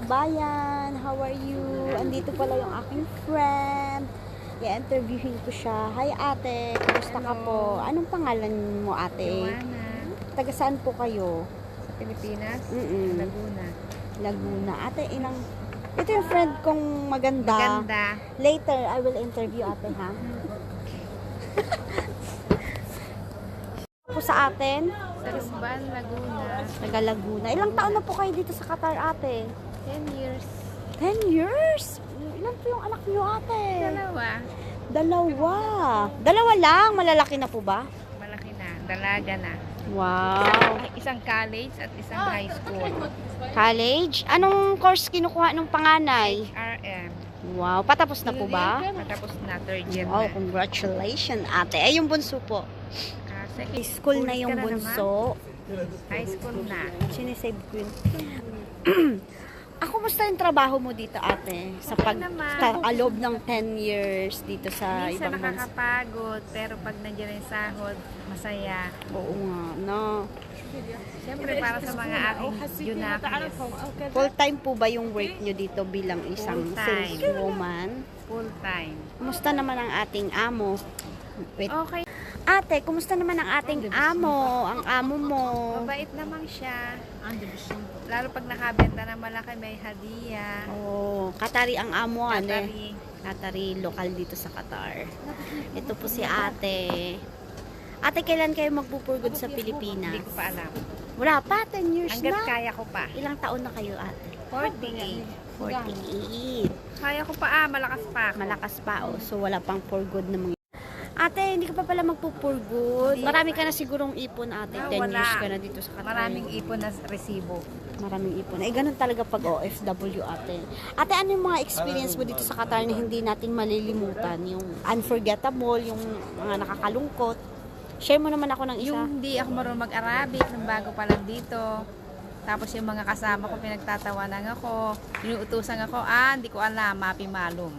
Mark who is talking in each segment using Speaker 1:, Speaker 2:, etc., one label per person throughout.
Speaker 1: kabayan. How are you? Andito pala yung aking friend. I-interviewin ko siya. Hi ate, kumusta ka po? Anong pangalan mo ate?
Speaker 2: Joanna.
Speaker 1: Taga saan po kayo?
Speaker 2: Sa Pilipinas?
Speaker 1: Mm-mm.
Speaker 2: Laguna.
Speaker 1: Laguna. Ate, ito yung friend kong maganda.
Speaker 2: Ganda.
Speaker 1: Later, I will interview ate ha. Po sa atin,
Speaker 2: Sa Lisban, Laguna.
Speaker 1: taga Laguna. Ilang taon na po kayo dito sa Qatar ate?
Speaker 2: 10 years.
Speaker 1: 10 years? Ilan po yung anak niyo ate?
Speaker 2: Dalawa.
Speaker 1: Dalawa lang? Malalaki na po ba?
Speaker 2: Malaki na. Dalaga na.
Speaker 1: Wow.
Speaker 2: Isang college at isang high school.
Speaker 1: College? Anong course kinukuha nung panganay?
Speaker 2: RM.
Speaker 1: Wow. Patapos na po ba?
Speaker 2: Matapos na. Third year
Speaker 1: Oh,
Speaker 2: na.
Speaker 1: congratulations ate. Ay, yung bunso po.
Speaker 2: Second
Speaker 1: School na yung
Speaker 2: ka
Speaker 1: bunso.
Speaker 2: naman. High school na.
Speaker 1: Sinisave ko yun. Musta yung trabaho mo dito ate? Sa alob ng 10 years dito sa
Speaker 2: Minsan
Speaker 1: ibang bansa.
Speaker 2: nakakapagod, pero pag nandiyan yung sahod, masaya.
Speaker 1: Oo nga, no.
Speaker 2: Siyempre para sa mga ating junakis.
Speaker 1: Full time po ba yung work nyo dito bilang isang
Speaker 2: Full-time.
Speaker 1: saleswoman?
Speaker 2: Full time.
Speaker 1: Kumusta naman ang ating amo? Wait.
Speaker 2: Okay.
Speaker 1: Ate, kumusta naman ang ating amo? Ang amo mo?
Speaker 2: Mabait naman siya. Lalo pag nakabenta ng malaki, may hadiah.
Speaker 1: Oh, Qatari ang amo,
Speaker 2: Qatari.
Speaker 1: Qatari, lokal dito sa Qatar. Ito po si ate. Ate, kailan kayo magpupurgod sa Pilipinas?
Speaker 2: Hindi ko pa alam.
Speaker 1: Wala pa, 10 years
Speaker 2: Hanggat
Speaker 1: na.
Speaker 2: kaya ko pa.
Speaker 1: Ilang taon na kayo ate?
Speaker 2: 48.
Speaker 1: 48.
Speaker 2: Kaya ko pa malakas pa ako.
Speaker 1: Malakas pa, oh. So wala pang for good na mga... Ate, hindi ka pa pala magpo-for good. Marami ka na sigurong ipon, ate. 10
Speaker 2: wala.
Speaker 1: years ka na dito sa Qatar.
Speaker 2: Maraming ipon na resibo.
Speaker 1: Maraming ipon. Eh, ganun talaga pag OFW, ate. Ate, ano yung mga experience mo dito sa Qatar na hindi natin malilimutan? Yung unforgettable, yung mga nakakalungkot. Share mo naman ako ng isa.
Speaker 2: Yung hindi ako marunong mag-Arabic nung bago pa lang dito. Tapos yung mga kasama ko, pinagtatawanan ako. Inuutusan ako, hindi ko alam, mapi malum.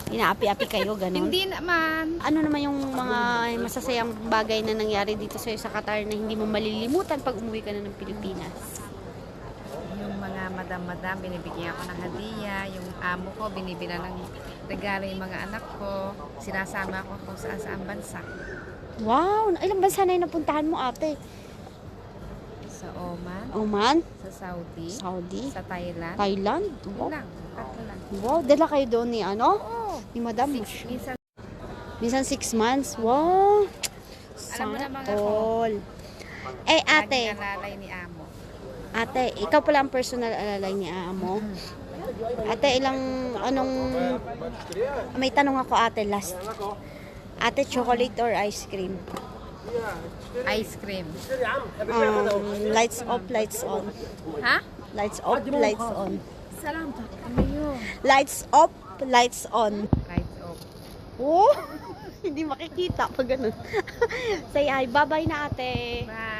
Speaker 1: Inaapi-api kayo, ganun?
Speaker 2: Hindi naman.
Speaker 1: Ano naman yung mga masasayang bagay na nangyari dito sa'yo sa Qatar na hindi mo malilimutan pag umuwi ka na ng Pilipinas?
Speaker 2: Yung mga madam-madam, binibigyan ako ng hadiah. Yung amo ko, binibila ng regalo yung mga anak ko. Sinasama ako kung saan bansa.
Speaker 1: Wow! Ilang bansa na yung napuntahan mo, ate?
Speaker 2: Sa Oman,
Speaker 1: Oman?
Speaker 2: sa Saudi,
Speaker 1: Saudi?
Speaker 2: sa Thailand.
Speaker 1: Thailand?
Speaker 2: Yun
Speaker 1: Wow.
Speaker 2: lang, tatlo lang.
Speaker 1: Wow, dala kayo doon ni ano?
Speaker 2: Oo.
Speaker 1: Ni Madam.
Speaker 2: Minsan,
Speaker 1: Minsan 6 months. Wow!
Speaker 2: Alam mo
Speaker 1: Sana
Speaker 2: naman ako.
Speaker 1: all. Eh, ate.
Speaker 2: laging alalay ni amo.
Speaker 1: Ate, ikaw pala ang personal alalay ni amo. Ate, may tanong ako ate last. Ate, chocolate or ice cream?
Speaker 2: Ice cream.
Speaker 1: Lights off, lights on.
Speaker 2: Ha?
Speaker 1: Lights off, lights on.
Speaker 2: Salam. Ano yun?
Speaker 1: Lights off, lights on.
Speaker 2: Lights off.
Speaker 1: Oh, hindi makikita pag ganun. Say hi. Bye-bye na ate.
Speaker 2: Bye.